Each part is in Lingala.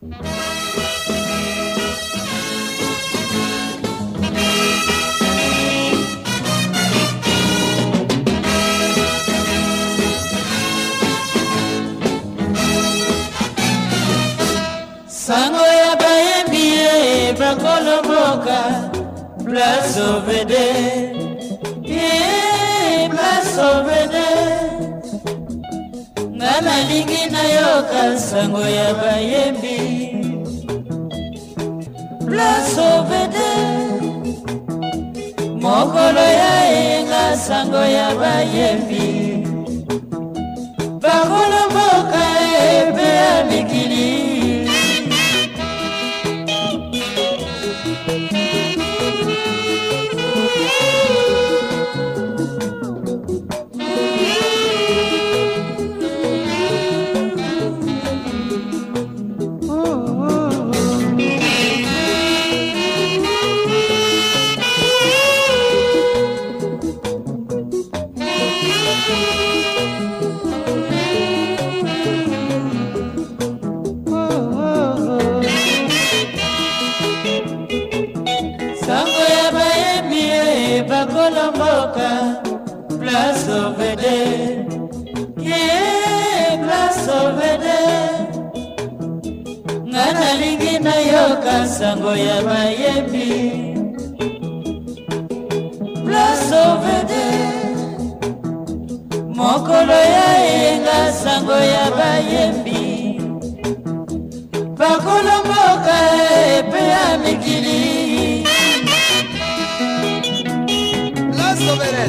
Sango ya bayembi bakoloboka Place Ovede Place Ovede Ngana lingi na yoka sango ya bayembi Place Ovede Mokolo ya inga sango ya bayembi bakoloboka ebe ya mikili Place Ovede, Place Ovede Ngana lingi na yoka sango ya bayembi Place Ovede Mokolo ya inga sango ya bayembi Bakolomboka epe ya mikili Place Ovede.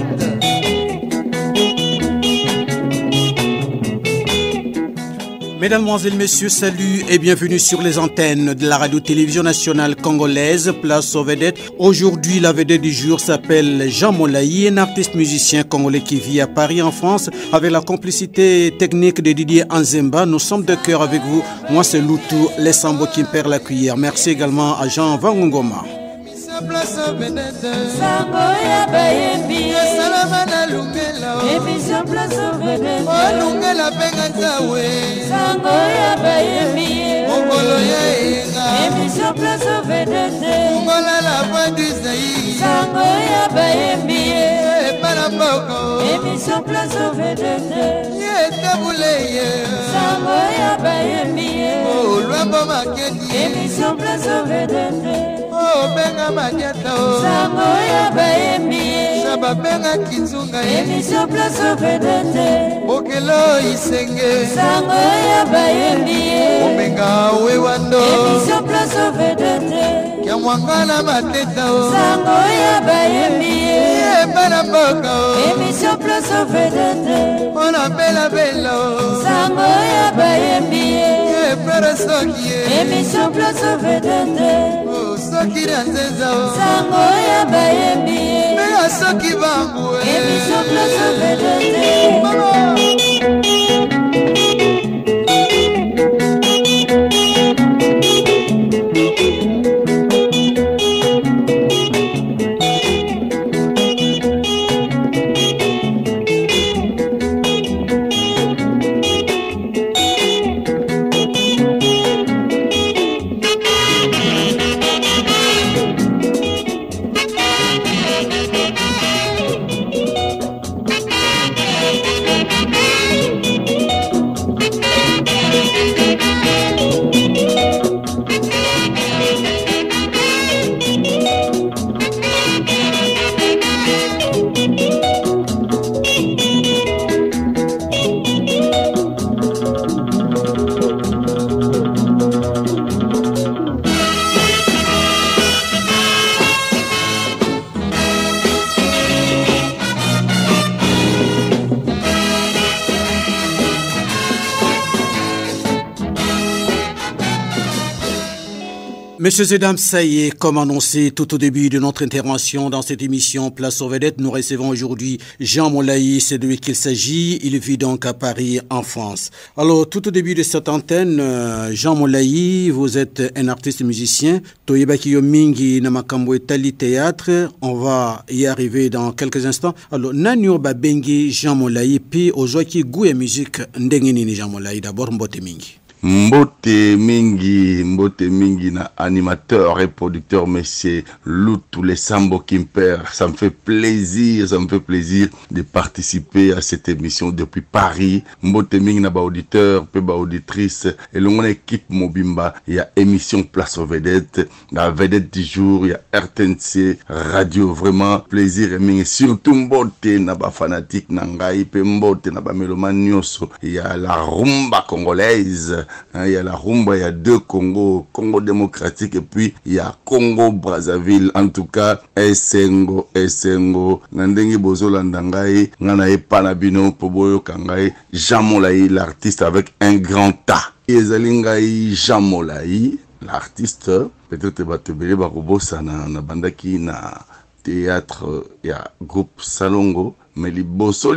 Mesdames, Mesdemoiselles, Messieurs, salut et bienvenue sur les antennes de la radio-télévision nationale congolaise, Place aux vedettes. Aujourd'hui, la vedette du jour s'appelle Jean Molayi, un artiste musicien congolais qui vit à Paris en France. Avec la complicité technique de Didier Anzemba, nous sommes de cœur avec vous. Moi, c'est Loutou, les Sambo qui me perd la cuillère. Merci également à Jean Vangongoma. Sangoya bayembi Salamana lungela Emission Place Ovede Lungela pengantawe Sangoya bayembi Mongolo ya inga Emission Place Ovede Mongola la voix du Zaï Sangoya bayembi Paramoko Emission Place Ovede Yetabuleye Sangoya bayembi Lwambo maketi Emission Place Ovede Oh, benga mageta oh Sango ya bayembi Shaba benga kizunga Emission Place Ovede Okelo isenge Sango ya bayembi Omenga wewando Emission Place Ovede Kia mwangala mateta oh Sango ya bayembi Bala mboka oh Emission Place Ovede Ona bela bela oh Sango ya bayembi Pere soki Emission Place Ovede Soki na nzeza o Sango ya bayembi Mega soki bangu Emission Place Ovede Mama Messieurs et dames, ça y est, comme annoncé tout au début de notre intervention dans cette émission Place aux vedettes, nous recevons aujourd'hui Jean Molayi, c'est de lui qu'il s'agit. Il vit donc à Paris, en France. Alors, tout au début de cette antenne, Jean Molayi, vous êtes un artiste musicien. Toyebaki Yomingi Namakambo Tali Théâtre. On va y arriver dans quelques instants. Alors, Nanyo Babengi Jean Molayi, puis aujourd'hui, goût et musique, Ndengeni Jean Molayi, d'abord Mbote Mingi. mbote mingi na animateur et producteur monsieur Loutou les Sambo Kimper. Ça me fait plaisir de participer à cette émission depuis Paris. Mbote mingi na ba auditeur, pe ba auditrice et mon équipe Mobimba, il y a émission Place aux Vedettes, la vedette du jour, il y a RTNC Radio, vraiment plaisir et surtout mbote na ba fanatique na ngai pe mbote na ba mélomane nyonso. Il y a la rumba congolaise, il y a la rumba, il y a deux Congo, Congo démocratique et puis il y a Congo Brazzaville. En tout cas, Esengo Nandenge Bozo Landangai Ngana Epanabino Poboyo Kangai Jean Molayi, l'artiste avec un grand tas. Ezalingai Jean Molayi, l'artiste, peut-être Batebele Barobosa na bandaki na théâtre, il y a groupe Salongo. Mais liboso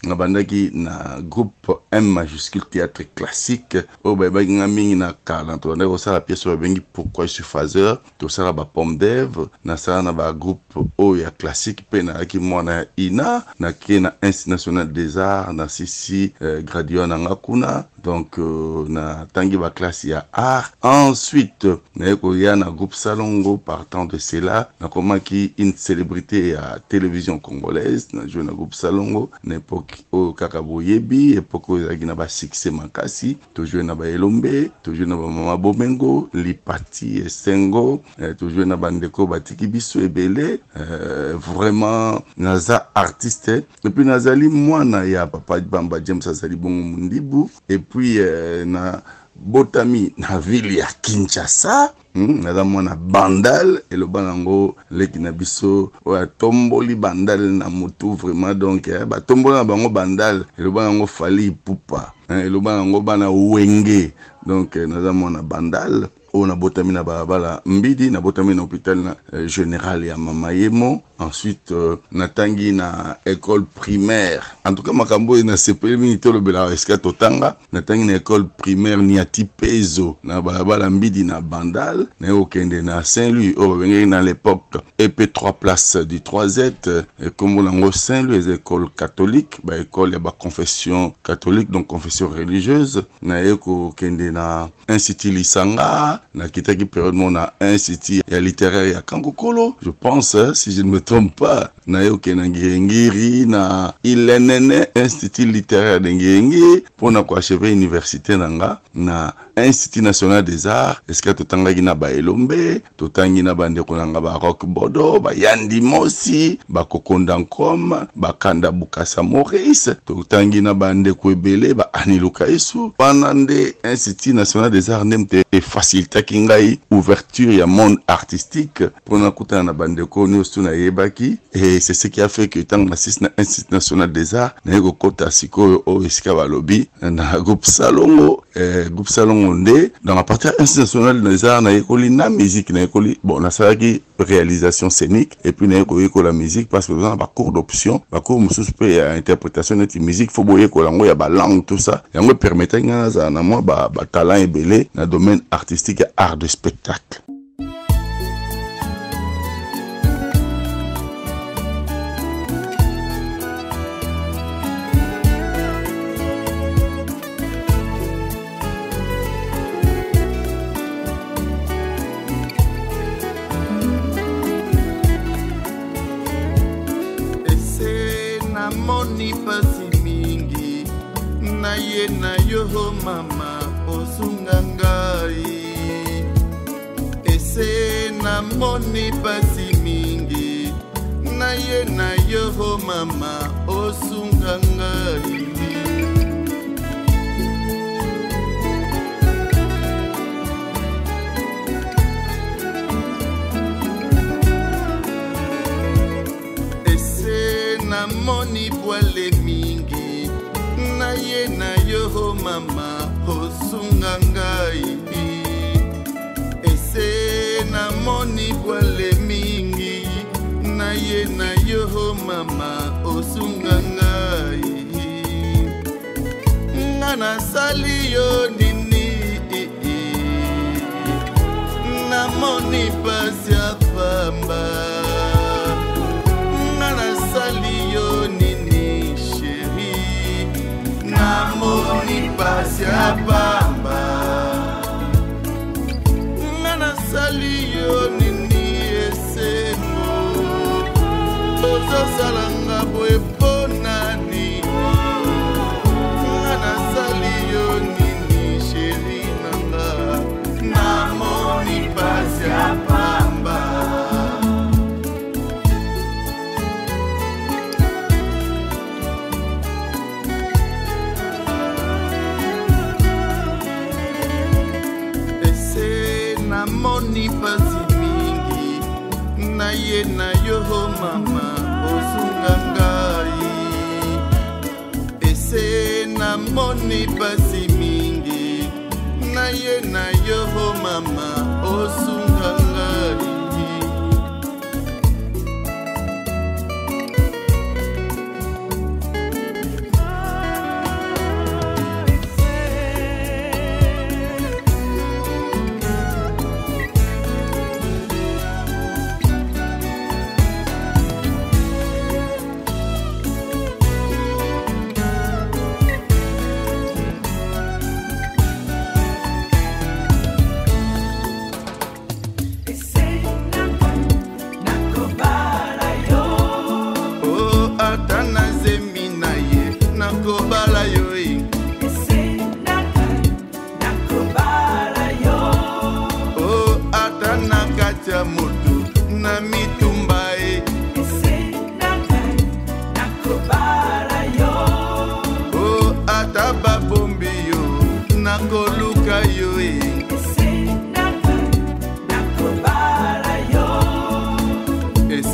na bandaki na groupe M majuscule théâtre classique o ba mingi na kala to na la pièce ba bengi pourquoi je suis phaseur to ça ba pomme d'Ève na ça na ba groupe o ya classique pe na ki mwana ina na ki na Institut national des arts na sisi gradué na ngakuna donc na tangi ba classe ya art. Ensuite na ko ya na groupe Salongo. Partant de cela na komaki une célébrité à télévision congolaise na joué na groupe Salongo na époque au Kakaboyebi, époque où il y a succès makasi, to joué na ba Elombe, to joué na ba Mama Bomengo, Lipati et Sengo, to joué na bandeko batiki biso ebele, vraiment naza artiste et puis nazali mwana ya papa Bamba James azali bongo mundibu et puis na botami na ville ya Kinshasa. Naza mwana bandal et le banango leki na biso wa tomboli bandal na mutu vraiment donc ba tomboli na bango bandal et le banango fali pupa et le banango bana wenge donc naza mwana bandal on a botami na balabala mbidi na botami na hôpital na général ya Mamayemo. Ensuite natangi na école primaire, en tout cas makambo na sepeli minito le bela eska totanga natangi na école primaire Niati Pezo na balabala mbidi na bandal na okende na Saint-Louis au bengi na l'époque EP3 place du 3Z comme on Saint-Louis école catholique ba école ya ba confession catholique donc confession religieuse na eko kende na institut Lisanga na kitaki période mona institut ya littéraire ya Kankokolo je pense si je ne me trompe pas na yoke na ngiri na ilenene institut littéraire de ngiri pona ko achever université nanga na Institut national des arts eska totangaki na ba Elombe totangi na bandeko nanga ba Rock Bodo ba Yandi Mosi ba Kokondankom ba Kanda Bukasa Maurice totangi na bandeko ebele ba Aniluka Isu panande Institut national des arts nemte facilita kingai ouverture ya monde artistique pona kutana na bandeko nyonso na yebaki et c'est ce qui a fait que tant na Institut national des arts na yeko kota sikoyo o eska ba lobby na groupe Salongo dans la partie institutionnelle des arts, na musique, bon, na salaki réalisation scénique, et puis na la musique, parce que dans la cours d'option, la cours moussous peut interprétation de musique, faut boyer ko lango ya ba langue, tout ça, et on me permettait na moi ba talent et belé, na domaine artistique et art de spectacle. Na yo mama osungangai ese na moni pasi mingi na yo mama osungangai ese na moni poale mingi na yo mama osungangai ese na moni bwale mingi na yo mama osungangai ngana sali yo nini na moni pasi apamba ngana sali yo nini Namoni pasi apamba ozosalanga boye mpo nani nga nasali yo nini sheri nanga namoni pasi ya pamba ese namoni pasi mingi na ye na yo mama osunga ngai ese namoni pasi mingi na ye na yo mama osunga ngai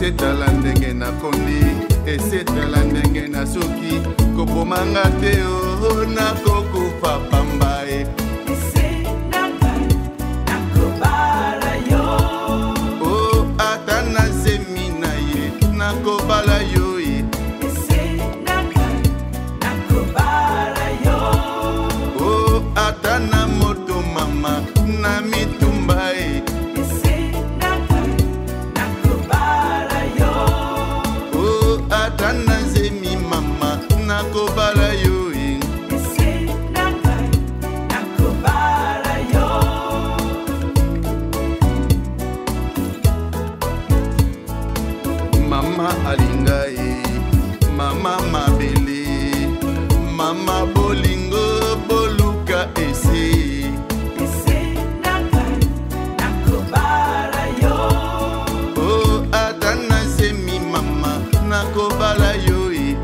esetala ndenge nakondi esetala ndenge nasoki kopomanga te o nakokufa pamba e o ata nazemi na ye nakobala yo e o ata na moto mama na mitumba e nazemi mama nakobala yo mama alinga ye mama mabele mama bolingo boluka ese nakobala yo e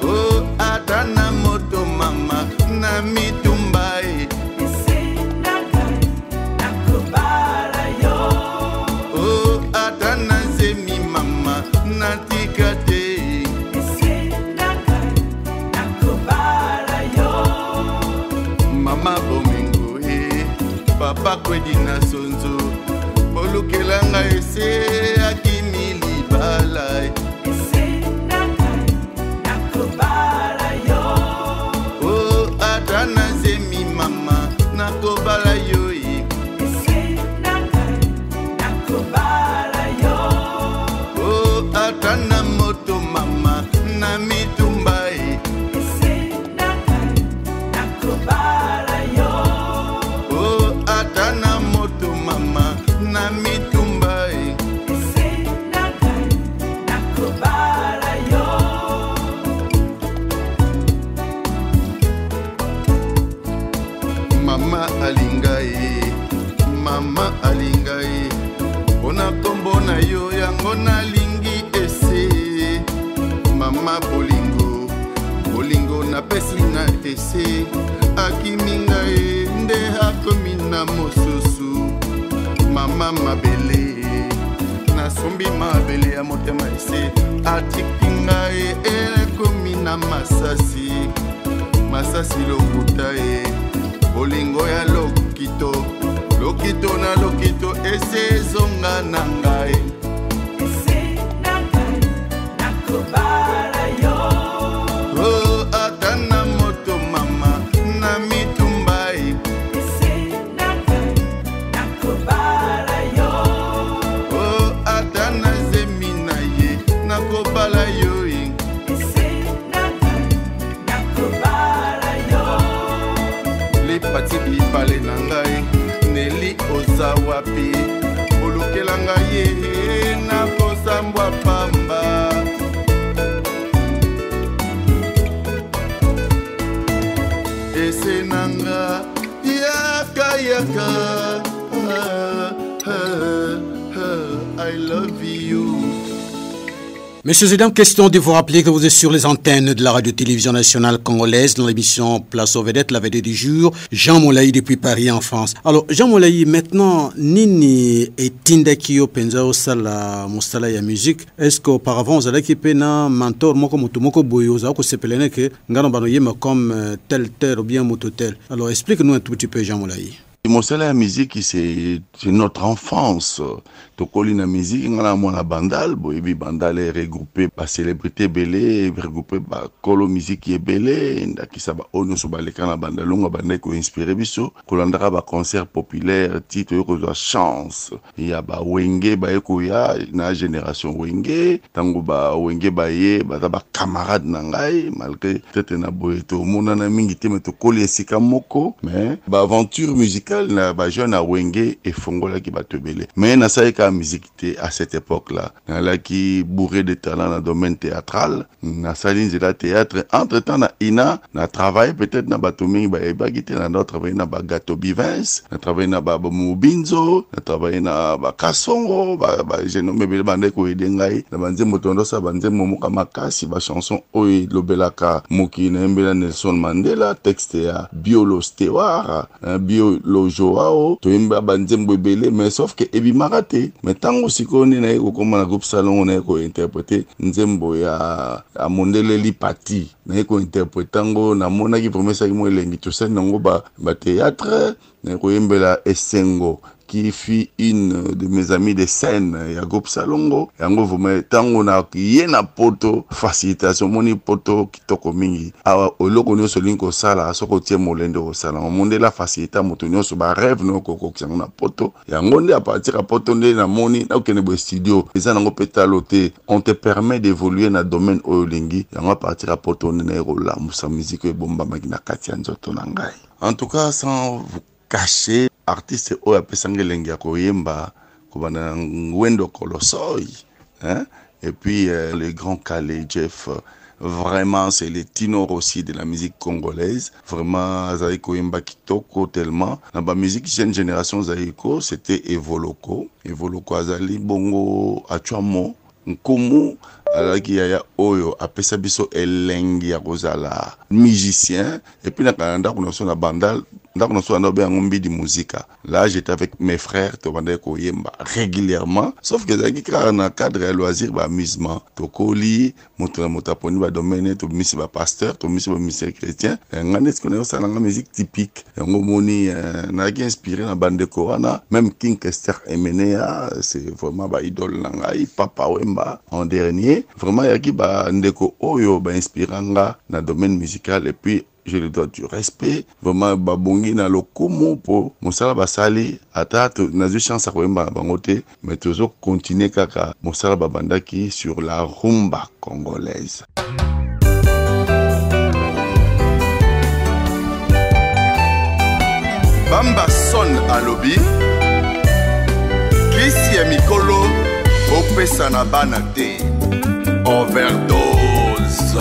o ata na moto mama na mitumba e o ata nazemi mama natika te mama bomengo e papa kwedi na sonzo olukelanga ese akimi libala o ata nazemi mama nakobala yo e o ata na moto mama na mitumba e o ata na moto mama na mitumba e mama alinga e mama alinga e ona kombo na yo yango nalingi ese mama bolingo bolingo napesi na ese akiminga e nde akomi na mosusu mama mabele nasombi mabele ya motema ese atikinga e ekomi na masasi masasi lokuta e bolingo ya lokito lokito na lokito ese ezonga na ngai o ata na moto mama na mitumba e o ata nazemi na ye nakobala yo e lepati bipale na ngai neli oza wapi na kosambwa pamba esenanga yaka yaka I love you. Messieurs et dames, question de vous rappeler que vous êtes sur les antennes de la radio-télévision nationale congolaise dans l'émission Place aux Vedettes, la vedette du jour, Jean Molayi depuis Paris en France. Alors, Jean Molayi, maintenant, Nini et Tindakio Penza Osala Mostala ya musique, est-ce qu'auparavant, vous avez été un mentor, moko boyo, vous avez sepelé que ngano yema comme tel ou bien moto tel. Alors, explique-nous un tout petit peu, Jean Molayi. Mosala ya musique, c'est notre enfance. Tokoli na musique, ngana mwana bandal, boyebi bandal est regroupé par célébrité belé, regroupé par kolo musique est belé, ndakisa ba ono so baleka na bandalonga bandai ko inspiré biso, kolandaka ba concert populaire, titre yoko za chance. Ya ba wenge ba eko ya na génération wenge, tango ba wenge ba ye, ba ba camarade na ngai, malgré tete na boyeto mona na mingi te metokoli esika moko, mais ba aventure musicale na ba jeune a wenge et fongola ki ba tebele. Mais na sa la musique à cette époque-là. Là qui bourré de talent dans le domaine théâtral, na saline de la théâtre. Entre-temps, na ina, na travaillé peut-être na batomi, ba ebagité na notre travail na ba gâteau bivins, na travaillé na ba mubinzo, na travaillé na ba kasongo, ba genome bele bande ko edengai, na banze motondo sa banze momoka makasi ba chanson oyi lobelaka moki na mbela Nelson Mandela, texte ya Biolo Stewart, Biolo Joao, to imba banze mbebele, mais sauf que ebi marate. Mais tango sikoni na eko koma na groupe salon na eko interpréter nzembo ya Mondele Lipati na eko interpréter tango na mona ki promesa ki mo elengi to sen nango ba théâtre na eko yembela Esengo qui fut une de mes amis de scène ya groupe salongo yango vuma tango na yena poto facilitation moni poto kitoko mingi awa oloko nyo solinko sala soko tie molendo ko sala monde la facilita moto nyo so ba rêve no ko kisango na poto yango nde a partir à poto nde na moni na okene bo studio eza nango petalote on te permet d'évoluer na domaine oyolingi yango a partir à poto nde na rola musa musique e bomba makina katia nzoto na ngai. En tout cas, sans vous cacher, artiste oyo apesanga elengi ya koyemba kobana ngwendo kolosoi, hein? Et puis le grand Calais Jeff, vraiment c'est le ténor aussi de la musique congolaise, vraiment azali koyemba kitoko tellement na ba musique jeune génération zaiko c'était Evoloko azali bongo atuamo nkomu alaki ya oyo apesa biso elengi ya kozala musicien et puis na Canada kuna so na bandal ndako na so na be ngombi di musica. Là j'étais avec mes frères to bandai ko yemba régulièrement, sauf que zaki na cadre ya loisir ba amusement to koli moto poni ba domaine to misi ba pasteur to misi ba ministère chrétien ngane ce qu'on a la musique typique yango moni na ki inspiré na bande ko wana même King Kester Emenea c'est vraiment ba idole na ngai Papa Wemba en dernier vraiment yaki ba ndeko oyo ba inspiranga na domaine musical et puis je lui dois du respect vraiment babongi na lokumu po mosala basali ata nazu chance à koyemba bango te mais toujours continuer kaka mosala babandaki sur la rumba congolaise. Bamba son alobi kisi ya mikolo opesa na bana te overdose.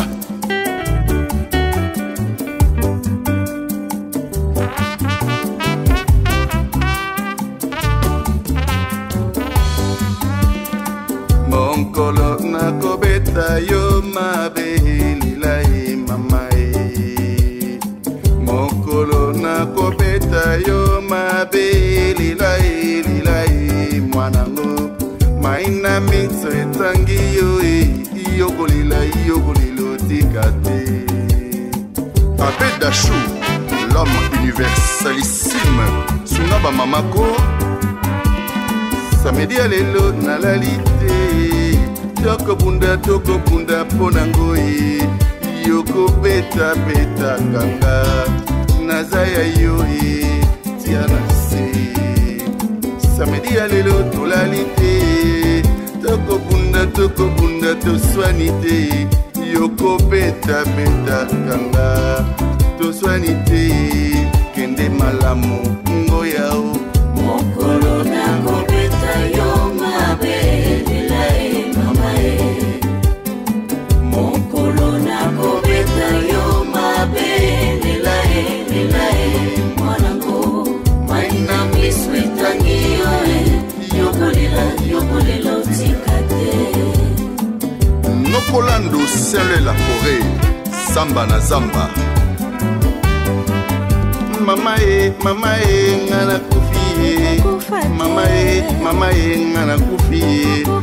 Monkolo na kobeta yo mabelilai mamae. Monkolo na kobeta yo mabelilai lilai mwanango. Maina mitso etangi yo yokolilo tikate. Abed Dachou, l'homme universalissime, Sunaba Mamako. Samedi à l'élo na lalité. Toko bunda ponangoye. Yoko beta ganga. Nazaya yoye. Tiana se. Samedi à l'élo to lalité. Toko bunda to soinité. Yoko beta ganga. To soinité. Kende malamu ngoyao. Mokolo na kobeta yo mabe. Rolando Sele la forêt, Samba na Zamba. Mama e, ngana kufi. Mama e, ngana kufi.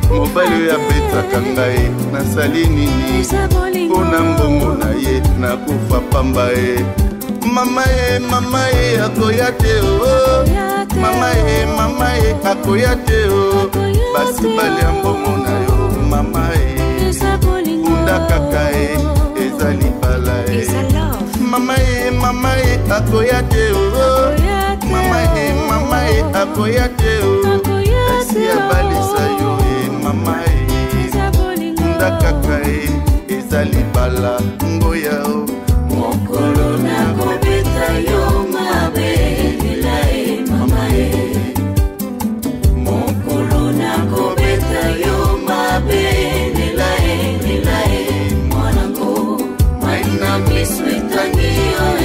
Mobile ya beta kangai, na salini ni. Ona mbongo na ye, na kufa pamba e. Mama e, akoyate o. Mama e, akoyate o. Basi bali ambongo na yo, mama e. Unda kaka e, ezali bala e. Mama e, akoyate o. Mama e, akoyate o. Esi abalisa yo e, mama e. Unda kaka e, ezali bala ngoya o. Mokolo na kobeta yo mabe lila e, mama e. Mokolo na kobeta yo mabe lila e, mwanango. Maina miswetangi yo e,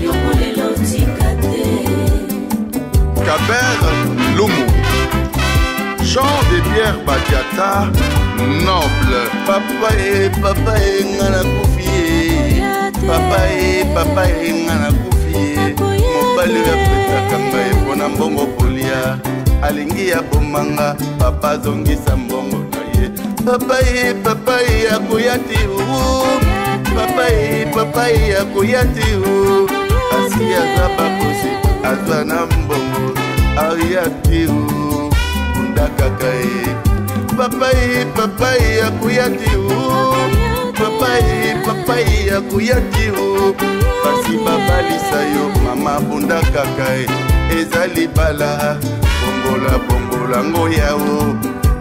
yokolelo tikate. Kaber Lumu, Jean de Pierre Badiata, noble. Papa e, ngana kufi. Papa e, ngana kufi. Mobali ya peta kamba e, pona mbongo polia. Alingi ya bomanga, papa zongisa mbongo na ye. Papa e, akoyati u. Papa e, akoyati u. Asi azaba kosi, azwa na mbongo. Ayati u, unda kaka e. Papa e, akoyati u. Papa e, akoyati u. Pasi babalisa yo, mama bunda kaka e. Ezali bala, bongola ngoya o.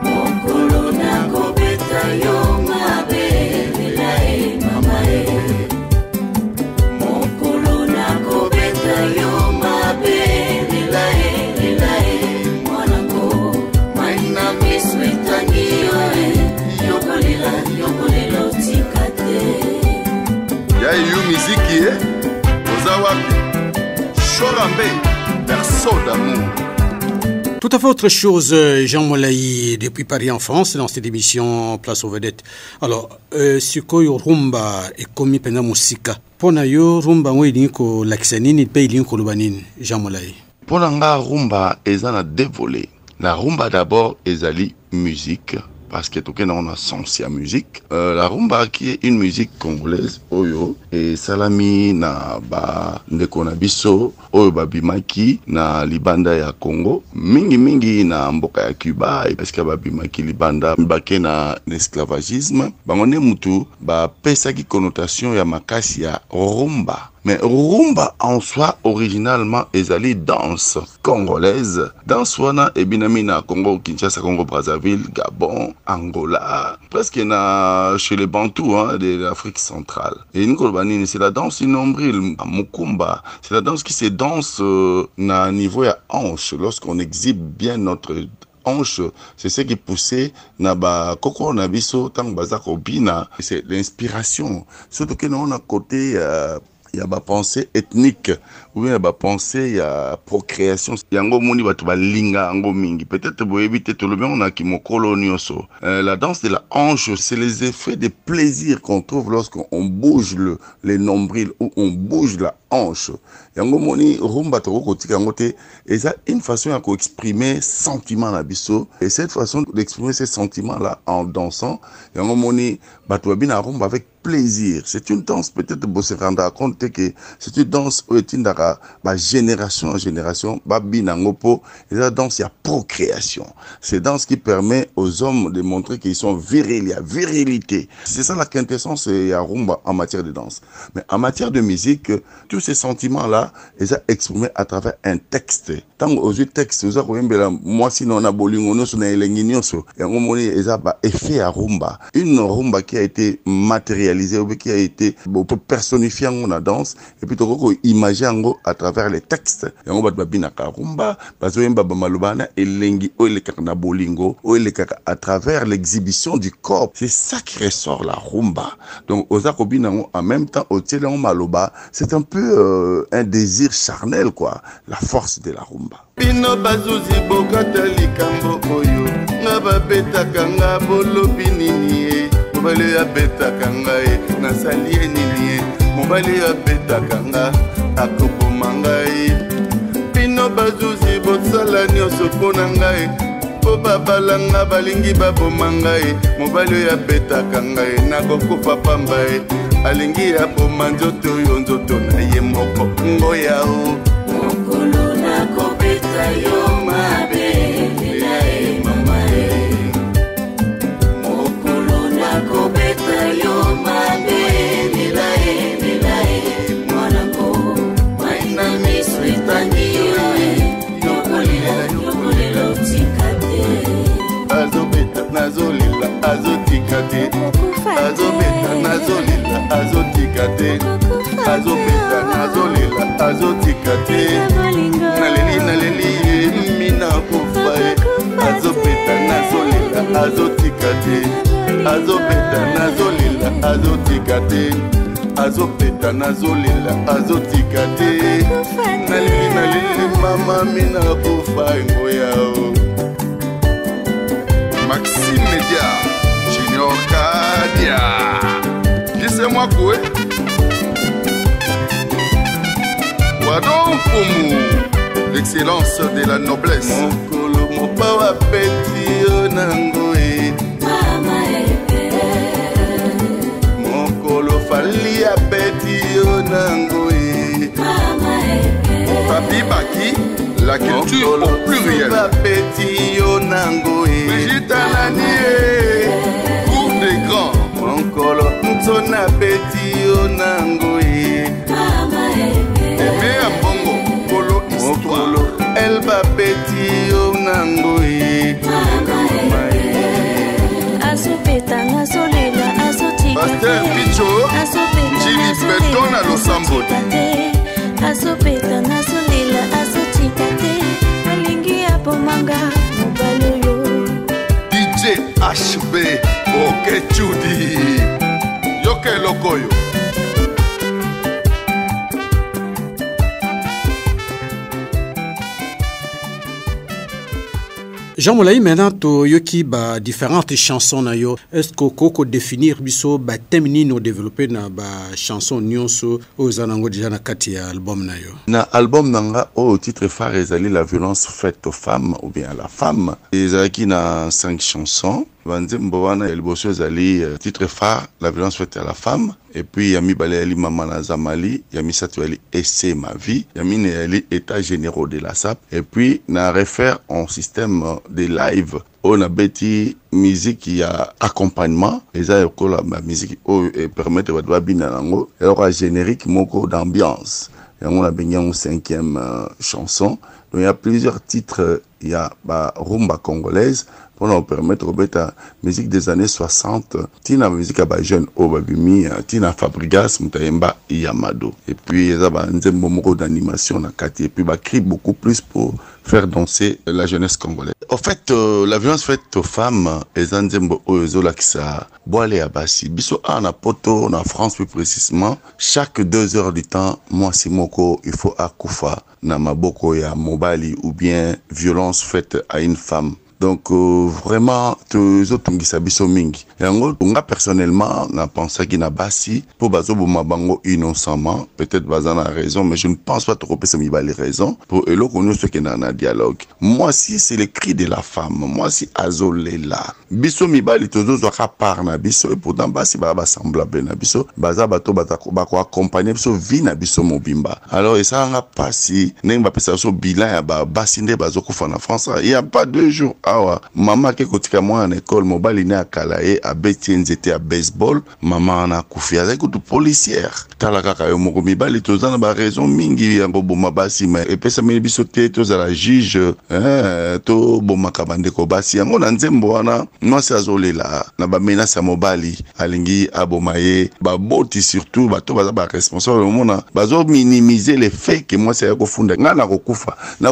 Mokolo na kobeta yo mabe lila e, mama e. Mokolo na kobeta yo mabe lila e, mwanango. Maina miswetangi yo e, yokolelo tikate. Ya yu miziki e, oza wapi? Chorambe, berceau d'amour. Tout à fait autre chose, Jean Molayi, depuis Paris en France, dans cette émission Place aux Vedettes. Alors, sikoyo rumba et komi pena musika. Pona yo rumba ngo ilinko lakisanini pe ilinko lubanini, Jean Molayi. Pona nga rumba ezana dévolé. La rumba d'abord ezali musique. Parce que tout le monde a sens à musique. La rumba qui est une musique congolaise, oyo et salami na ba ndeko na biso, oyo babimaki na libanda ya Congo, mingi na mboka ya Cuba, parce que babimaki libanda mbake na esclavagisme, bangone mutu ba pesaki connotation ya makasi ya rumba. Mais rumba en soi, originalement, ezali danse congolaise. Danse wana ebinami na Congo, Kinshasa, Congo, Brazzaville, Gabon, Angola, presque chez les Bantous de l'Afrique centrale. Et c'est la danse du nombril, Mukumba. C'est la danse qui se danse na niveau ya hanche, lorsqu'on exhibe bien notre hanche. C'est ce qui poussait na ba koko na biso tang bazako bina. C'est l'inspiration. Surtout que nous on a côté il y a ba pensée ethnique ou bien ba pensée il y a procréation yango moni batu ba linga ngo mingi peut-être boyebi te to le bien on a ki mokolo nyoso la danse de la hanche c'est les effets de plaisir qu'on trouve lorsqu'on bouge les nombrils ou on bouge la hanche yango moni rumba to ko tika ngote et ça une façon à exprimer sentiment na biso et cette façon d'exprimer ces sentiments là en dansant yango moni batu bina rumba avec plaisir. C'est une danse, peut-être pour se rendre compte que c'est une danse où est une génération en génération, babinangopo, et la danse, il y a procréation. C'est une danse qui permet aux hommes de montrer qu'ils sont virils, il y a virilité. C'est ça la quintessence et à rumba en matière de danse. Mais en matière de musique, tous ces sentiments-là, ils sont exprimés à travers un texte. Tant aux yeux textes, vous avez moi sinon on a bolingono, on a elenginioso, et on a effet à rumba. Une rumba qui a été matérialisée, qui a été personnifié en la danse et puis on imagine à travers les textes et on va babina rumba parce que baba malubana et lengi o le kakna bolingo o le kaka à travers l'exhibition du corps. C'est ça qui ressort la rumba. Donc aux akobina en même temps au télé maloba, c'est un peu un désir charnel quoi, la force de la rumba. Bino bazuzi bokata likambo oyo bana babetaka nga bolobi nini ye mobali oyo abetaka ngai nasali ye nini ye mobali oyo abetaka nga akoboma ngai bino bazuzi bosala nyonso mpo na ngai mpo babalanga balingi baboma ngai mobali oyo abetaka ngai nakokufa pamba ye alingi aboma nzoto oyo nzoto na ye moko ngoya o mokolo nakobeta yo mabe lela e mama e mokolo nakobeta yo mabe lela e mwanango maina miso etangi yo e yokolela otika te azobeta nazolela azotika te azobeta nazolela azotika te azobeta nazolela azotika te naleli mina kufa azobeta nazolela azotika te azobeta nazolela azotika te azobeta nazolela azotika te naleli mama mina kufa ngoyao Maxime Media Junior Kadia Laissez-moi couer Wadon Fumu l'excellence de la noblesse Mokolo mopawa peti onangoe mama Mokolo fali a peti onangoe mama Papi Baki la culture au pluriel Peti onangoe Brigitte Ananie Cour des grands Mokolo Mtsona peti onangoe mama Aimé à Bongo Polo Histoire Elba Peti onangoe azopeta nazolela azotika Pasteur Picho Jimmy Beton à Losambo azopeta nazolela azotika te alingi abomanga mobali oyo DJ HB Okechudi Yoke Lokoyo Jean Moulaï, maintenant, tu yoki ba différentes chansons na yo. Est-ce que koko définir biso ba thème ni no développer na ba chanson nyonso aux anango déjà na kati ya album na yo? Na album nanga au titre phare ezali la violence faite aux femmes ou bien à la femme. Ezalaki na 5 chansons. Banzembo wana eliboso ezali titre phare la violence faite à la femme. Et puis yami balé ali mama na zamali, yami satu ali essaie ma vie, yami ne ali état généraux de la SAP. Et puis na réfère en système de live. On a bêti musique qui a accompagnement, et ça la musique qui permet de voir bien nango. Et aura générique moko d'ambiance. Et on a bien une 5e chanson. Donc il y a plusieurs titres, il y a rumba congolaise pour nous permettre de la musique des années 60. Tina musique à jeune au babimi, Tina Fabrigas, Mutaemba Yamado. Et puis il y a un moment d'animation na kati et puis bah crie beaucoup plus pour faire danser la jeunesse congolaise. En fait, la violence faite aux femmes, les Anzembo Oyozola qui sa boile à Bassi. Biso en poto, en France plus précisément, chaque 2 heures du temps, moi si moko, il faut akufa na maboko ya mobali ou bien violence faite à une femme. Donc vraiment tozotungisa biso mingi yango nga personnellement na pensé ki na basi pour bazo boma bango innocemment peut-être bazana raison mais je ne pense pas trop que ça mibali raison pour eloko nous ce qui na dialogue moi si c'est le cri de la femme moi si azolela biso mibali tozo ka par na biso et pourtant basi ba semblable na biso baza bato ba ko accompagner biso vie na biso mobimba alors et ça nga pasi nenga pesa so bilan ya ba basi nde bazo kufa na France il y a pas 2 jours awa mama ke kotika moi en école mobali ne akalaye a beti nzete à baseball mama na kufia za kutu policière tala kaka yo moko mibali tozana ba raison mingi ya boma basi mais et pesa mini biso te tozala juge to boma kabande ko basi yango na nzembo wana moi c'est azolela na ba menace mobali alingi abomaye ba boti surtout bato baza ba responsable mona bazo minimiser les faits que moi c'est ko funda nga na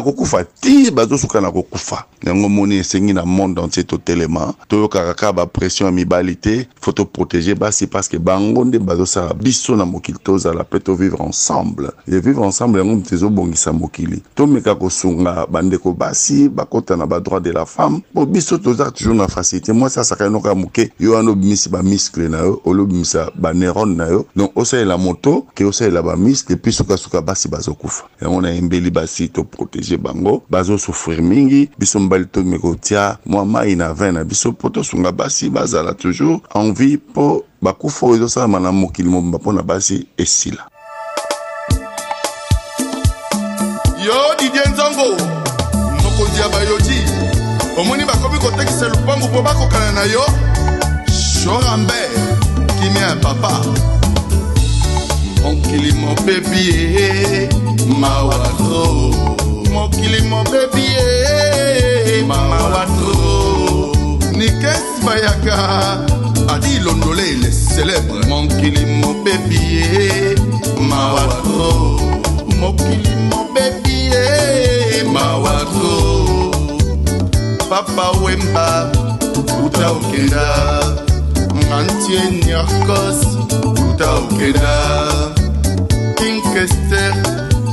kokufa ti bazo suka na kokufa yango moni esengi na monde entier totelema toyokaka kaka bapression ya mibali te, faut toprotéger basi parce que bango nde bazosala biso na mokili tozala mpe tovivre ensemble. Et vivre ensemble yango tezobongisa mokili, tomeka kosunga bandeko basi bakota na badroit de la femme po biso toza toujours na facilité. Moi ça saka noka moke yo wana obimisi bamiscle na yo olobimisa baneurone na yo, donc osalela moto ke osalela bamiscle et puis sukasuka basi bazokufa. Yango na embeli basi toprotéger bango bazosouffrir mingi, biso mbali tomeka kotia mwa mai na vin na biso po tosunga basi bazala toujours en vie po bakufa ezosala na mokili mobimba mpona basi esila. Yo Didier Nzongo mokonzi ya bayoti omoni bakomi kotekisa lupangu po bakokana na yo Chorambe kimi ya papa mokili mobebi mawatro mokili mobebi mawatro Nikes Bayaka Adi Londole il est célèbre mokili mobebi mawatro mokili mobebi mawatro Papa Wemba Uta Okenda Antien Nyarkos Uta Okenda King Kester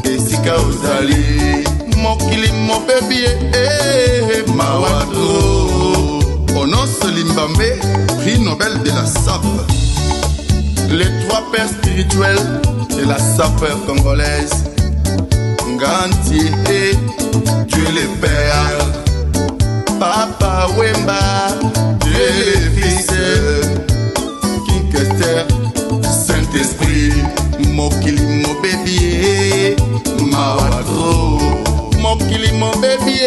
Esika Ozali Mokili Mobebi Mawatro Onos Limbambe Prix Nobel de la SAP. Les trois pères spirituels de la sapeur congolaise Nganti et Dieu le Père Papa Wemba, Dieu le Fils, King Kester, Saint-Esprit, Mokili Mobebi, Mawatro, Mokili Mobebi,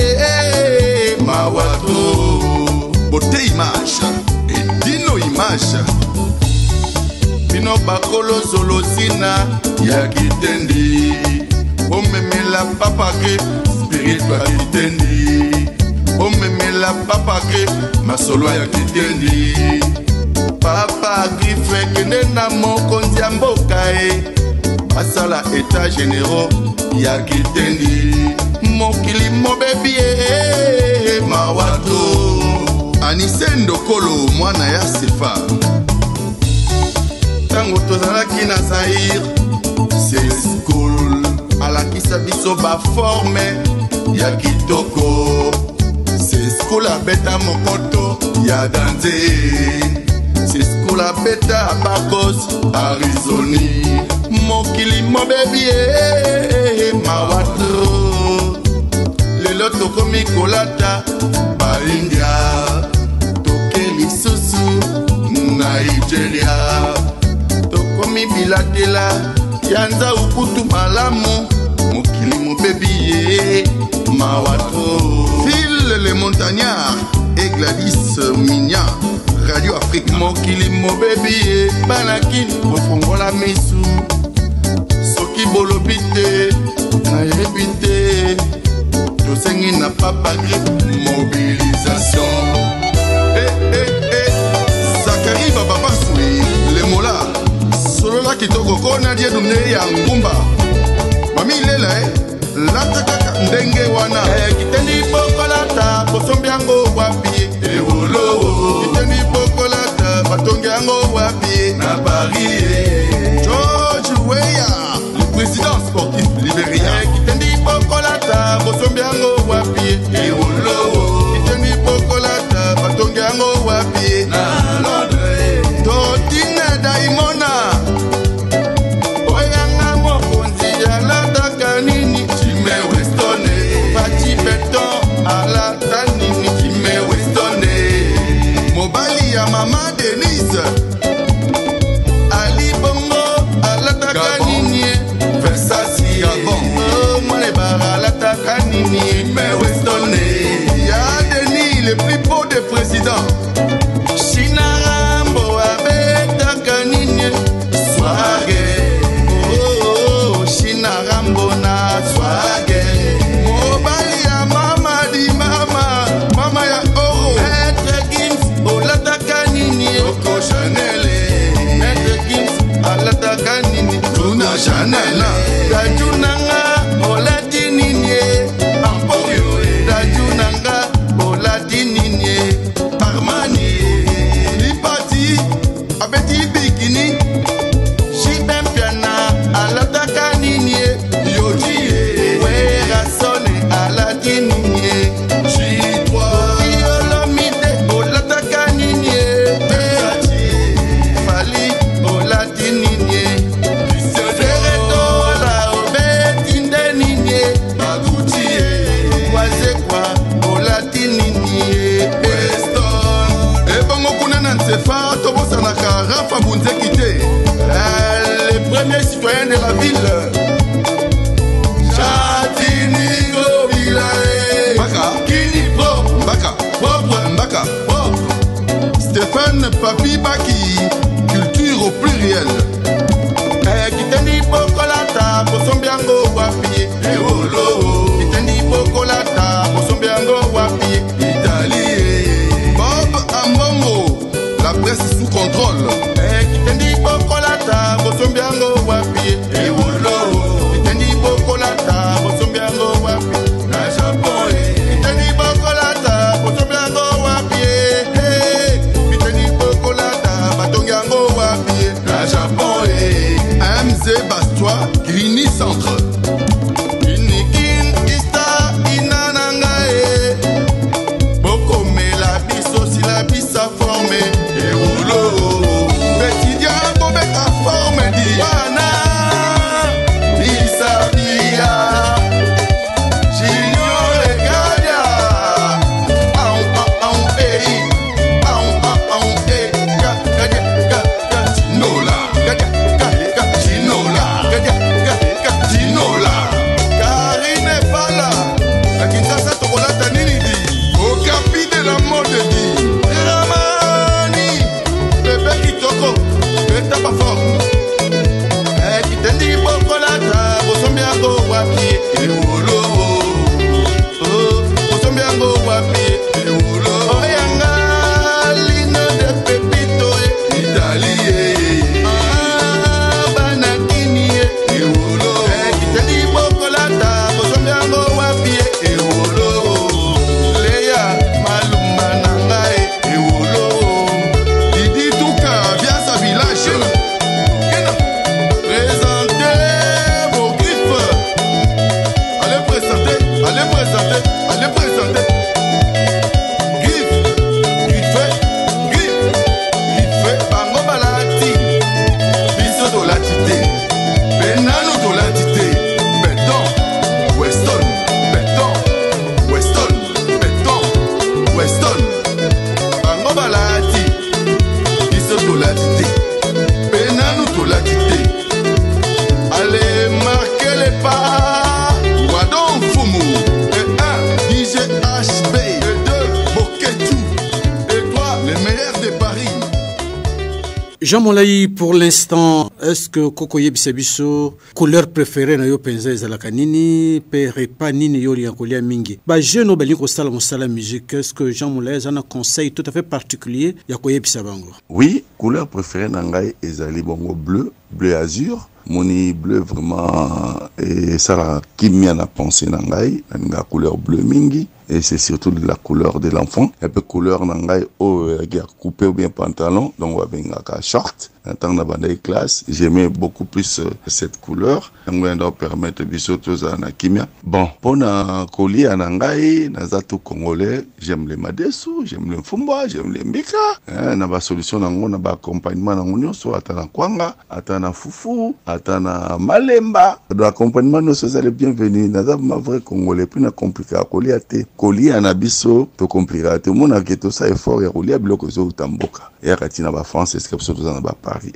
Mawatro, Beauté Image, et Dino Image, Pino Bakolo Zolosina, Yakitendi, Omemela Papa Grip, Spirit Bakitendi. Omemela Papa Grip, masolo ya kitendi Papa Grip kende na mokonzi ya mboka basala état généraux ya kitendi Mokili mobebi mawato Anise Ndokolo mwana ya Sefa Tango tozalaki na Zaire c'est school alakisa biso ba forme ya kitoko C'est skola beta mokoto ya danze C'est skola beta bakos Arizoni Mokili mobebi mawatro Lelo tokomi kolata ba India Tokeli susu Nigeria Tokomi bilatela Yanza ukutu malamu Mokili mobebi mawatro Les montagnards et Gladys Minya Radio Afrique Mokili mobebi Banakin Ofongola misu Soki bolobite Na yebite Tosengi na Papa Grip Mobilisation Zakari Baba Basui Le Mola Solola kitoko kona die dumne ya ngumba Mami lela Latakaka ndenge wana Kitendi pokolata Posombi yango wapi Ewolo Kitendi pokolata Batongi yango wapi Na Paris George Weah Le président sportif libérien Kitendi pokolata Posombi yango wapi Ewolo Kitendi pokolata Batongi yango wapi Na Londres Totine Daimona Oyanga mokonzi ya lataka nini Alata nini kime westone Mobali ya mama Denise Ali Bongo Alata nini Versace Mwane bara alata nini Kime westone Ya Denis le plus beau des présidents Shinarambo abeta nini Swage Shinarambo na swage Chanel Dajunanga Olati Ninye Ampoyo Dajunanga Olati Eolo Itendi Pokolata Bosombiango wapi Italie Bob Ambongo la presse sous contrôle Itendi Pokolata Bosombiango wapi Eolo Itendi Pokolata Bosombiango wapi na Japon Itendi Pokolata Bosombiango wapi Itendi Pokolata Batongiango wapi na Japon MZ Bastois Grigny Centre Inikin Ista Inanangae Bokomela biso si la bisa formé Eolo Betidia Bobeka formé Diana Bisabia Junior Legadia Jean Molayi, pour l'instant, est-ce que Kokoye Bisabiso, couleur préférée na yo penza ezalaka nini, pe repa nini yo liankolia mingi? Ba jeune bali ko sala mosala musique, est-ce que Jean Molayi a un conseil tout à fait particulier ya koye bisabango? Oui, couleur préférée na ngai ezali bongo bleu azur. Moni bleu vraiment et ça la kimia na pensée na ngai na couleur bleu mingi et c'est surtout de la couleur de l'enfant et puis couleur na ngai coupé ou bien pantalon donc on va venir à short dans la bande classe j'aimais beaucoup plus cette couleur on va permettre biso toza na kimia bon pour na colia na ngai na zato congolais j'aime les madesu j'aime le fumba j'aime les mbika na ba solution na ngo na ba accompagnement na ngo so atana kwanga atana fufu atana malemba de l'accompagnement nous sommes les bienvenus na ma vrai congolais puis na compliqué colia te colia na biso to compliqué te mona ke to sa effort ya colia biloko zo utamboka ya katina ba France est-ce que so na ba Paris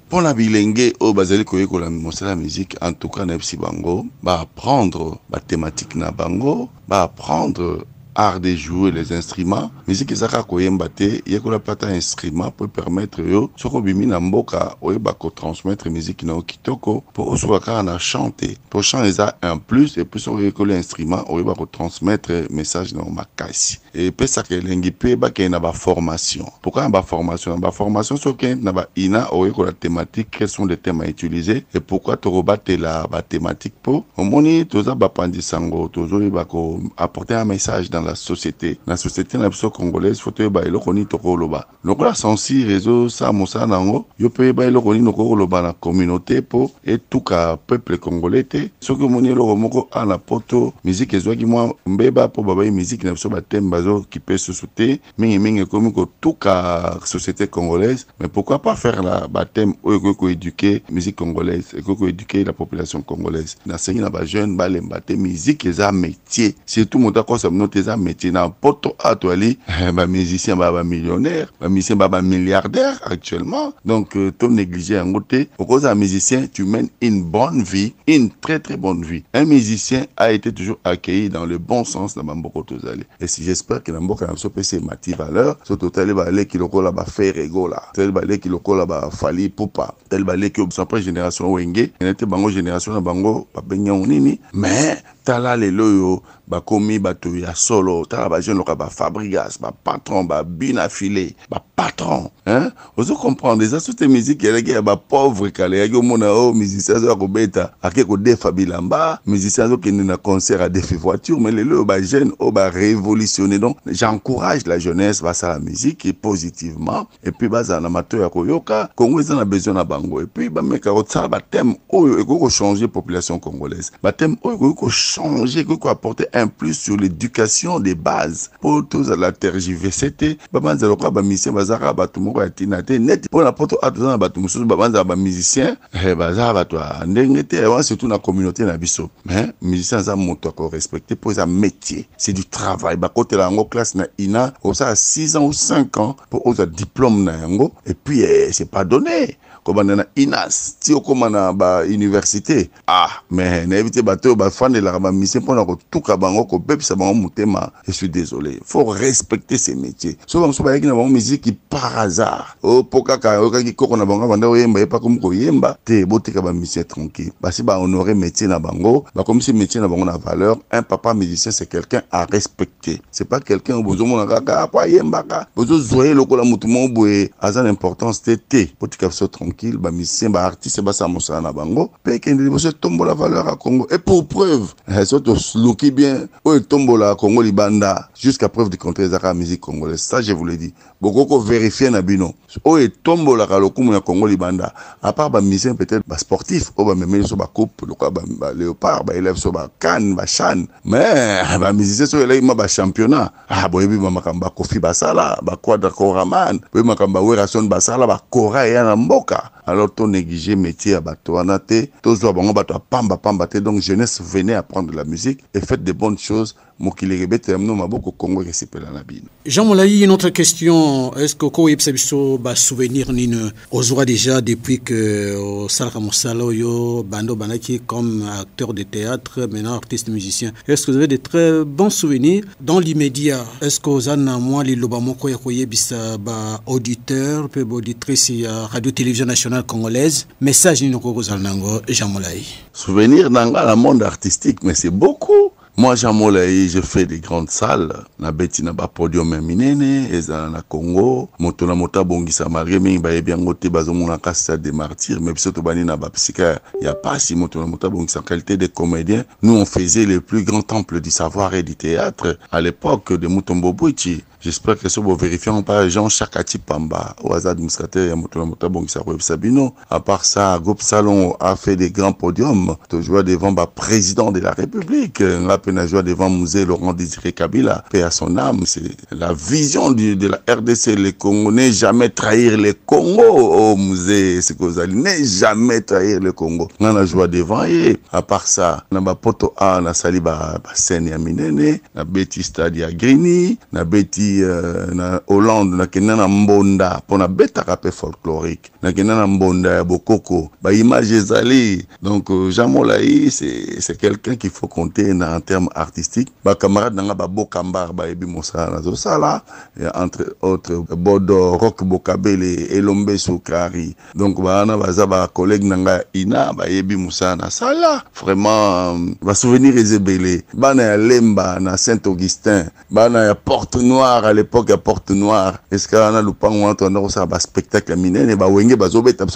pour la bilenge au bazali koyeko la mosala musique en tout cas na psi bango ba apprendre ba thématique na bango ba apprendre art de jouer les instruments musique ezaka koyemba te yekola plata instrument pour permettre yo soko bimi na mboka oyeba ko transmettre musique na kitoko pour osoka na chanter pour chant eza un plus et puis soko yekola instrument oyeba ko transmettre message na makasi et pesa ke lengi pe ba ke na ba formation pourquoi ba formation soko na ba ina oyekola thématique quels sont les thèmes à utiliser et pourquoi to rebattre la ba thématique pour omoni toza ba pandisango tozo yeba ko apporter un message dans la société na biso congolaise faut ba eloko ni to koloba lokola sensi réseau sa mosa nango yo pe ba eloko ni ko koloba na communauté po et tout ka peuple congolais te soko moni eloko moko ana poto musique ezwaki mwa mbeba po baba musique na biso ba temba zo qui peut se sauter mingi comme ko tout ka société congolaise mais pourquoi pas faire la baptême ko éduquer musique congolaise et ko éduquer la population congolaise na sengi na ba jeune ba lembate musique eza métier surtout monta ko sa note eza grand métier. Dans poto atoali, ba musicien ba millionnaire, ba musicien ba milliardaire actuellement. Donc ton négligé en côté. Au cause d'un musicien, tu mènes une bonne vie, une très très bonne vie. Un musicien a été toujours accueilli dans le bon sens dans Bambo Tozali. Et si j'espère que Nambo quand même PC mati valeur, ce total va aller qui le colle ba faire ego là. Tel va aller qui le colle ba fali poupa. Tel va aller qui après génération wenge, il était bango génération na bango ba benyon nini, mais tala le loyo ba komi bato ya solo tala ba jeune ba Fabrigas ba patron ba bina filé ba patron hein vous comprenez ça toutes les musiques il y a ba pauvre kale ya mona o musicien za ko beta ake ko defa bilamba musicien zo qui na concert à défi voiture mais le loyo ba jeune o ba révolutionner donc j'encourage la jeunesse ba ça la musique et positivement et puis ba za na mato ya koyoka Congo ils en a besoin na bango et puis ba meka ko ça ba thème o ko changer population congolaise ba thème o ko changer ko apporter un plus sur l'éducation des bases pour tous à la tergiversité babanza lokwa ba musicien bazaka batu moko ya tinate net pour la poto atozana batu mususu babanza ba musicien bazaka batu ndengete surtout na communauté na biso mais musicien za moto ko respecter pour sa métier c'est du travail ba côté la ngo classe na ina au ça 6 ans ou 5 ans pour au diplôme na yango et puis c'est pas donné comme on a inas ti okoma na ba université mais na éviter bato ba fan de la ba mission pour na ko tuka bango ko bepisa bango mutema je suis désolé faut respecter ces métiers so bango so ba yaki na bango musique qui par hasard poka ka ki ko na bango banda oyemba e pas comme ko yemba te botika ba mission tranquille ba si ba honorer métier na bango ba comme si métier na bango na valeur un papa musicien c'est quelqu'un à respecter c'est pas quelqu'un bozo mona ka kwa yemba ka bozo zoé lokola mutu mo boye azan importance te botika so tranquille ba musicien ba artiste ba sa mosala na bango pe kende bo se tombo la valeur à Congo et pour preuve surtout looki bien o tombo la Congo libanda jusqu'à preuve du contraire za musique congolaise ça je vous le dis beaucoup ko vérifier na bino o tombo la lokumu ya Congo libanda à part ba musicien peut-être ba sportif o ba memeli so ba coupe lokwa ba léopard ba élève so ba can ba chan mais ba musicien so elai ma ba championnat boyebi ba makamba Kofi basala ba Quadra Koraman boyebi makamba Werason basala ba Kora ya na mboka alors ton négligé métier à bateau anate tozo bango bato pamba te donc jeunesse venez apprendre la musique et faites de bonnes choses mokili rebete amno maboko Congo resipela na bino. Jean Molayi, une autre question, est-ce que ko yebsabiso ba souvenir nini ozwa déjà depuis que au Salka Mosalo yo bando banaki comme acteur de théâtre maintenant artiste musicien, est-ce que vous avez de très bons souvenirs dans l'immédiat? Est-ce que vous avez moi les loba moko ya ko yebisa ba auditeur pe auditrice ya radio télévision nationale congolaise message nini ko kozalnango Jean Molayi? Souvenir dans le monde artistique mais c'est beaucoup. Moi, Jean Molayi, je fais des grandes salles. Na beti na ba podium minene, ezala na Congo. Moto na mota bongisa malgré mingi ba yebi ngote bazomona ka stade des martyrs. Mais biso to bani na ba psychiatre. Y a pas si moto na mota bongisa qualité de comédien. Nous, on faisait les plus grands temples du savoir et du théâtre à l'époque de Mutombo Bouichi. J'espère que ce vous vérifions par Jean Chakati Pamba, au hasard administrateur, Sabino. À part ça, Groupe Salon a fait des grands podiums. Tu joues devant le président de la République. La peine à jouer devant le musée Laurent Désiré Kabila. Paix à son âme. C'est la vision de la RDC. Les Congolais, jamais trahir les Congo au musée. C'est que vous allez ne jamais trahir le Congo. On a joué devant et à part ça, on a poto A, on a sali scène ya minene, na beti stade ya Grigny, na beti na Hollande na kena na mbonda pour na beta rapé folklorique na kena na mbonda ya bokoko ba image ezali donc Jean Molayi c'est quelqu'un qu'il faut compter en termes artistiques ba camarade nanga ba bokambar ba ebi mosala na zo sala entre autres Bodo Rock Bokabele Elombe Soukari donc ba na baza ba collègue nanga ina ba ebi mosala na sala vraiment ba souvenir ezebele bana ya Lemba na Saint-Augustin bana ya Porte Noire à l'époque à Porte Noire est-ce qu'on a lupango on a ça ba spectacle minene ba wenge ba zobeta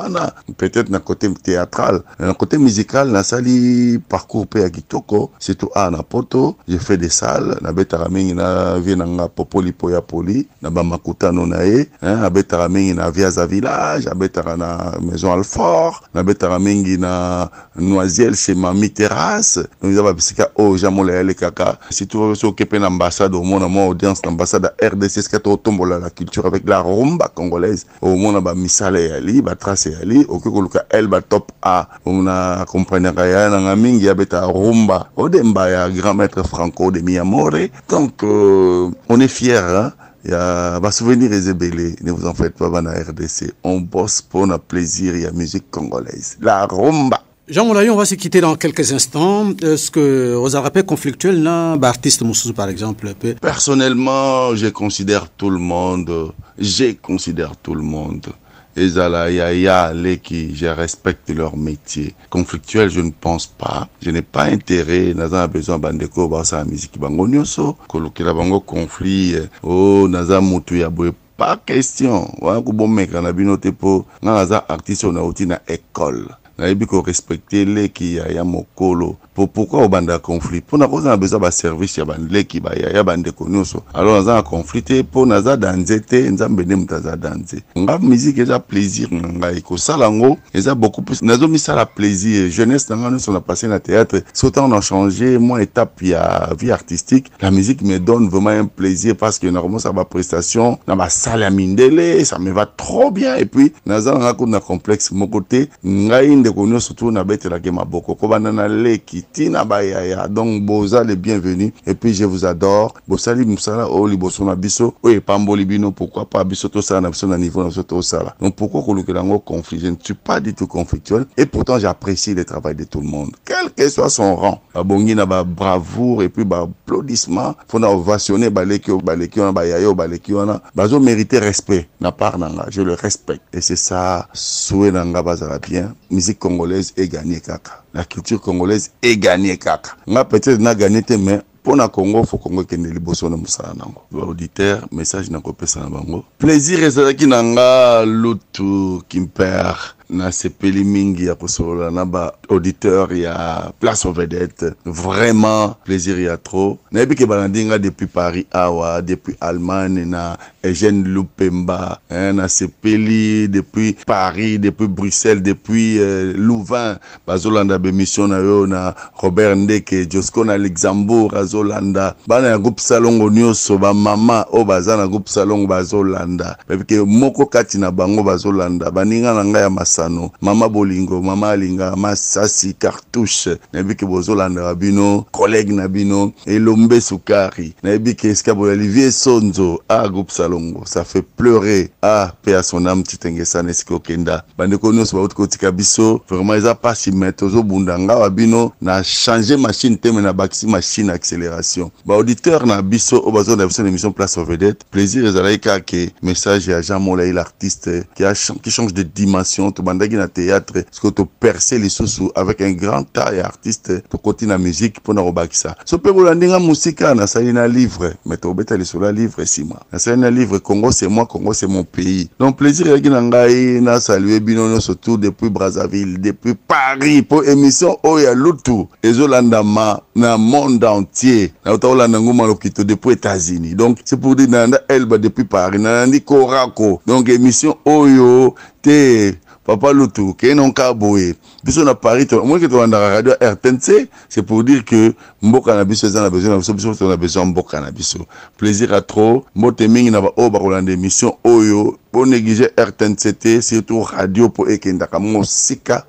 ana peut-être na côté théâtral na côté musical na sali parcours pe kitoko surtout na poto j'ai fait des salles na beta mingi na vienanga popoli poya poli na ba makutano na na beta mingi na Viaza village na beta na maison Alfort na beta mingi na Noisiel chez Mami Terrasse nous avons bisika Jean Molayi kaka si tu veux s'occuper l'ambassade au monde audience l'ambassade RDC skato tombola la culture avec la rumba congolaise au monde ba misale ali ba trace ali okuluka el ba top A on a comprendre ya na mingi ya beta rumba Odemba, il y a grand maître Franco de Miamore. Donc, on est fiers, hein. Il y a va souvenir Ezebele, ne vous en faites pas, dans la RDC. On bosse pour notre plaisir, il y a musique congolaise. La rumba. Jean Moulaye, on va se quitter dans quelques instants. Est-ce que vous avez rappelé conflictuel, là, artiste Moussou, par exemple? Personnellement, je considère tout le monde. Ezala, Yaya, Leki, je respecte leur métier. Conflictuel, je ne pense pas. Je n'ai pas intérêt, naza besoin bandeko, basa la musique bango nyoso, kolokela bango conflit, naza mutu ya boye. Pas question. Wana kubomeka na binote po, naza artiste on a outi na école. Nayebi ko respecter Leki ya mokolo. Pourquoi au banda conflit? Pour na cause na besoin ba service ya bandeki ba ya bandeko nyoso. Alors naza na conflit pour naza danzete nzambe ne mutaza danze. Nga musique eza plaisir ngai ko salango eza beaucoup plus nazo misala plaisir. Jeunesse nanga nous on a passé na théâtre. Sautant on a changé mon étape ya vie artistique. La musique me donne vraiment un plaisir parce que normalement ça va prestation na ba salle mindele, ça me va trop bien et puis naza na complexe mon côté ngai ndeko nyoso surtout na bete la game boko ko banana Leki Tina Bayaya, donc boza les bienvenus et puis je vous adore. Bosali musala o liboso na biso o epambo libino, pourquoi pas biso to sala na biso na niveau na biso to sala. Donc pourquoi kolukelango conflit? Je ne suis pas du tout conflictuel et pourtant j'apprécie le travail de tout le monde, quel que soit son rang. Bongi na ba bravoure et puis ba applaudissement, faut na ovationner baleki na bayayo baleki wana bazo mériter respect na part nanga, je le respecte et c'est ça souhait nanga bazala bien. Musique congolaise est gagnée kaka. La culture congolaise est gagnée kaka. Nga peut-être na gagné te mais pour na Congo faut Congo kende liboso na musala nango. Auditeur, message na kopesa na bango. Plaisir ezalaki nanga lutu Kimper na sepeli mingi ya kosolola na ba auditeur ya Place aux Vedettes. Vraiment plaisir ya trop. Na ebi ke balandinga depuis Paris awa, depuis Allemagne na Eugène Lupemba, na sepeli depuis Paris, depuis Bruxelles, depuis Louvain, bazolanda bemission na yo na Robert Ndeke, Josco na Luxembourg azolanda. Bana ya groupe Salongo nyoso ba mama o bazana groupe Salongo bazolanda. Parce que moko kati na bango bazolanda. Baninga na nga ya Masano, Mama Bolingo, Mama Alinga, Masasi Cartouche, nabi ke bozolanda rabino, collègue nabino, Elombe Sukari, nabi ke Escabo Olivier Sonzo, groupe Salongo. Ça fait pleurer. Paix à son âme, Titengesa Nesiko Kenda. Bandeko nyoso ba utika biso, vraiment ils a pas si mettre zo bundanga wabino na changer machine teme na baxi machine accélération. Ba auditeur na biso au besoin de l'émission Place aux Vedettes. Plaisir ezalaika ke message à Jean Moulaye l'artiste qui change de dimension, to bandaki na théâtre, ce que to percer les sous avec un grand taille artiste to continuer la musique pour na robakisa. So pe bolandinga musika na salina livre, mais to beta les sur la livre sima. Na salina livre Congo c'est moi, Congo c'est mon pays. Donc plaisir yaki na ngai na saluer binono surtout depuis Brazzaville, depuis Paris pour émission Oya Lutu ezolanda na monde entier. Na otolanda ngoma lokito depuis États-Unis. Donc c'est pour dire nanda Elba depuis Paris, nandi Korako. Donc émission Oyo te Papa Lutu, Kenon Kaboé. Biso na Paris, moi que tu as la radio RTNC, c'est pour dire que Mboka na biso a besoin, on a besoin Mboka na biso. Plaisir à trop. Moteming na ba oba rolande émission Oyo. Pour négliger RTNCT, surtout radio pour Ekendaka Mosika.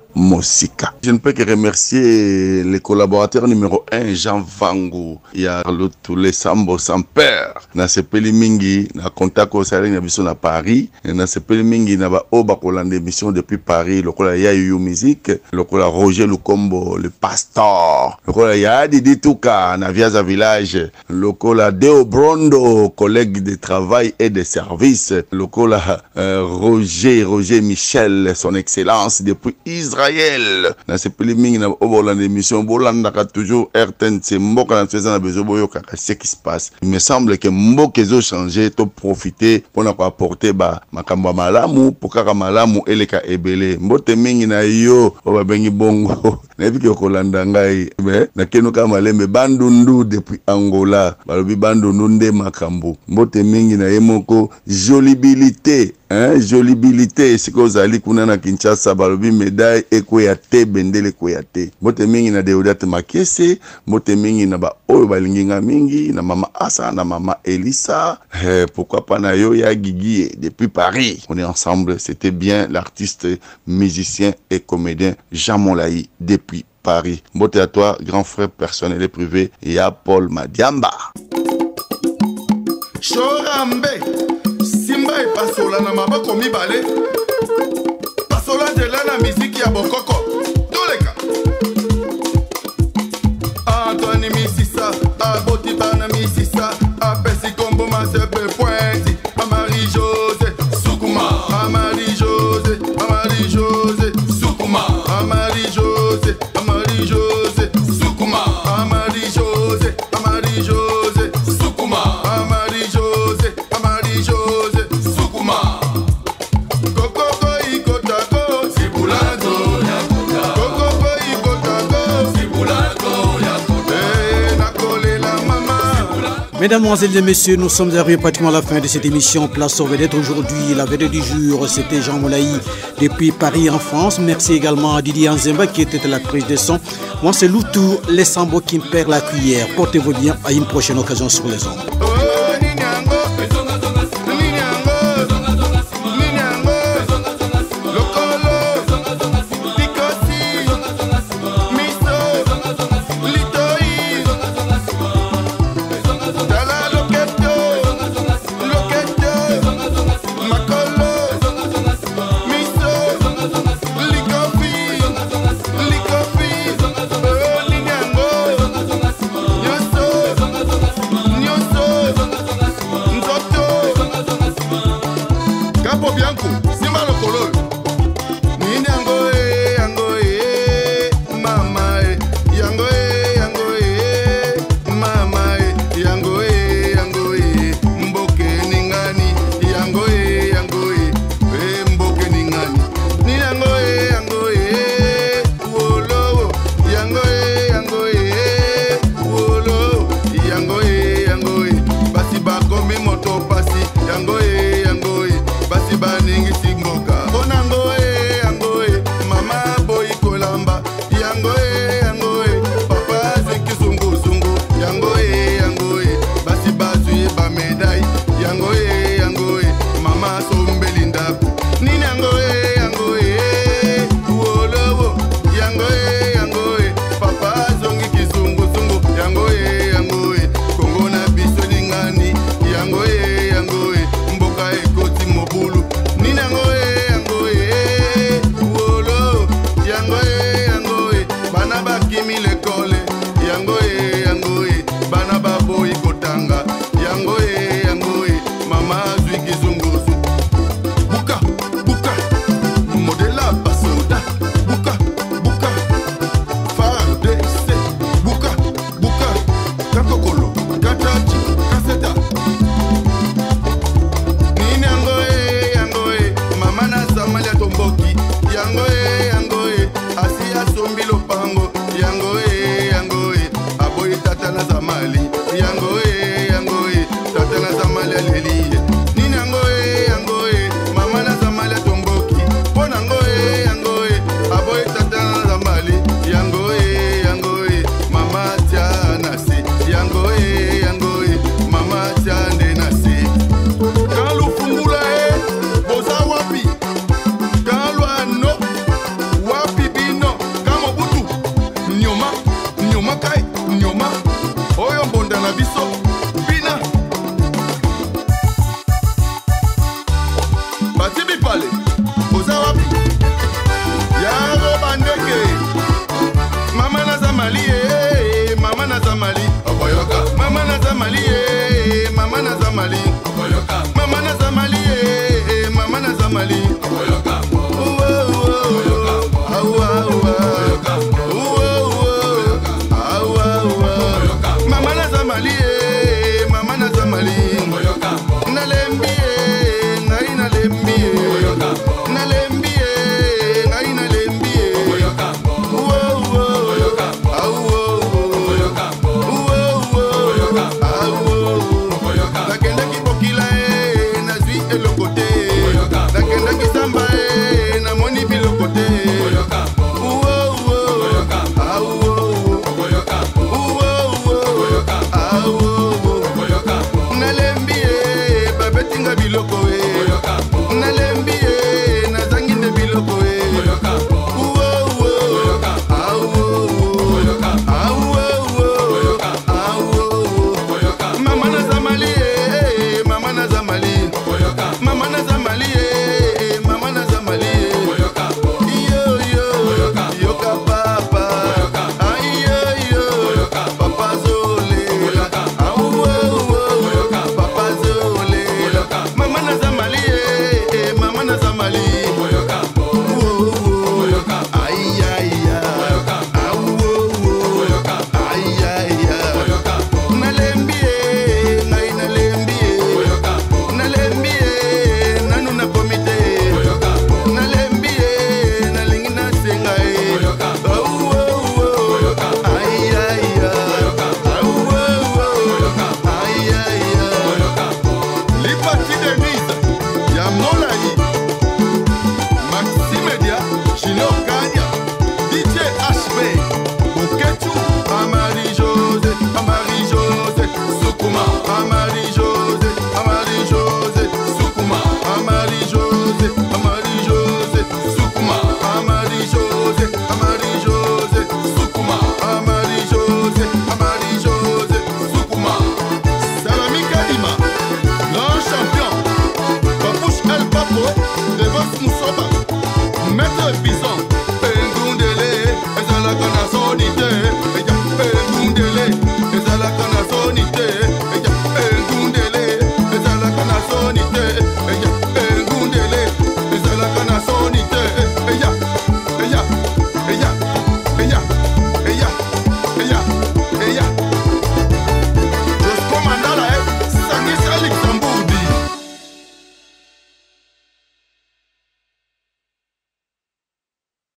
Je ne peux que remercier les collaborateurs numéro 1, Jean Vango. Il y a tous les Sambo sans père. Na sepeli mingi, na contact au salon na na Paris. Na sepeli mingi na ba oba rolande émission depuis Paris. Le kola ya yu musique. Le kola Roger Lukombo, le pasteur. Le kola ya Didi Touka, na Viaza Village. Le kola Deo Brondo, collègue de travail et de service. Le kola Roger Michel, son excellence depuis Israël. Dans ces polémiques, na obola d'émission, bolanda ka toujours RTNC, mboka na faisant besoin boyo kaka ce qui se passe. Il me semble que mboka ezo changer, to profiter pour na apporter ba makambo malamu, pour kaka malamu eleka ebele. Mbote mingi na yo, oba bengi bongo. Na biki okolanda ngai, na keno ka malembe bandundu depuis Angola, balobi bandundu nde makambo. Mbote mingi na yemoko jolibilité. Jolibilité, c'est que vous allez kuna Kinshasa, balobi médaille ekoyate bendele koyate. Mote mingi na Deodate Makese, mote mingi na ba oyo balinginga mingi na mama Asa na mama Elisa. Pourquoi pas na yo ya Guigui depuis Paris. On est ensemble, c'était bien l'artiste, musicien et comédien Jean Moulaye depuis Paris. Mbote à toi, grand frère personnel et privé, et à Paul Madiamba. Chorambe, Simba et Pasola na maboko mibale. Pasola de la musique ya bokoko. Toleka. Antoine Mississa, a Botibana Mississa, a Bessi Combo Masepe Pointi, a Marie-José, Soukouma, a Marie-José, a Marie-José, Soukouma, a Marie-José, a Marie-José, Soukouma, a Marie-José, a Marie-José, Soukouma, a Marie-José, a Marie-José, Soukouma. Coco Icotako, Sibulato, Yakuta. Coco Icotako, Sibulato, Yakuta. Nakole la mama. Mesdames, Mesdemoiselles et Messieurs, nous sommes arrivés pratiquement à la fin de cette émission Place aux Vedettes. Aujourd'hui, la vedette du jour, c'était Jean Moulaï depuis Paris en France. Merci également à Didier Anzemba qui était à la prise de son. Moi, c'est Loutou, les Sambo qui me perd la cuillère. Portez-vous bien, à une prochaine occasion sur les ondes. Mali.